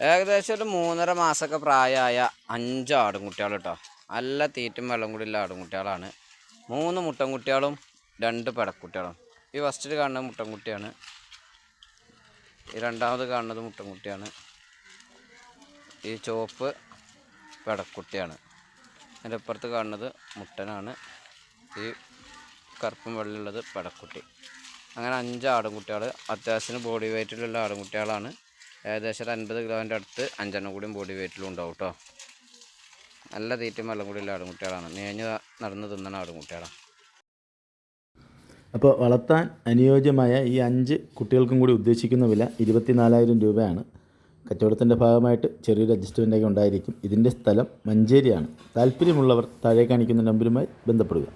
ഏകദേശം ഒരു 3.5 മാസമൊക്കെ പ്രായമായ 5 ആടുംകുട്ടികൾ കേട്ടോ. നല്ല തീറ്റും വെള്ളം കൂടി ഉള്ള ആടുംകുട്ടികളാണ്. 3 മുട്ടൻകുട്ടികളും 2 പെടക്കുട്ടികളും. ഈ ഫസ്റ്റിൽ കാണുന്നത് മുട്ടൻകുട്ടിയാണ്. ഈ രണ്ടാമത് കാണുന്നത് മുട്ടൻകുട്ടിയാണ്. ഈ ചുവപ്പ് പെടക്കുട്ടിയാണ്. അതിൻ്റെ അപ്പുറത്ത് കാണുന്നത് മുട്ടനാണ്. ഈ കറുപ്പും വെള്ളമുള്ളത് പെടക്കുട്ടി. അങ്ങനെ 5 ആടുംകുട്ടികൾ. അത്യാവശ്യത്തിന് ബോഡി വെയ്റ്റിലുള്ള ആടുംകുട്ടികളാണ്. ഏകദേശം ഒരു 50 കിലോൻ്റെ അടുത്ത് 5 കൂടിയും ബോഡി വെയ്റ്റിലും ഉണ്ടാവും കേട്ടോ. നല്ല തീറ്റയും വെള്ളം കൂടിയുള്ള ആടുംകുട്ടികളാണ്. മേഞ്ഞ് നടന്ന് തിന്നണ ആടുംകുട്ടികളാണ്. അപ്പോൾ വളർത്താൻ അനുയോജ്യമായ ഈ 5 കുട്ടികൾക്കും കൂടി ഉദ്ദേശിക്കുന്ന വില 24,000 രൂപയാണ്. കച്ചവടത്തിൻ്റെ ഭാഗമായിട്ട് ചെറിയൊരു അഡ്ജസ്റ്റ്മെൻറ്റൊക്കെ ഉണ്ടായിരിക്കും. ഇതിൻ്റെ സ്ഥലം മഞ്ചേരിയാണ്. താല്പര്യമുള്ളവർ താഴെ കാണിക്കുന്ന നമ്പറുമായി ബന്ധപ്പെടുക.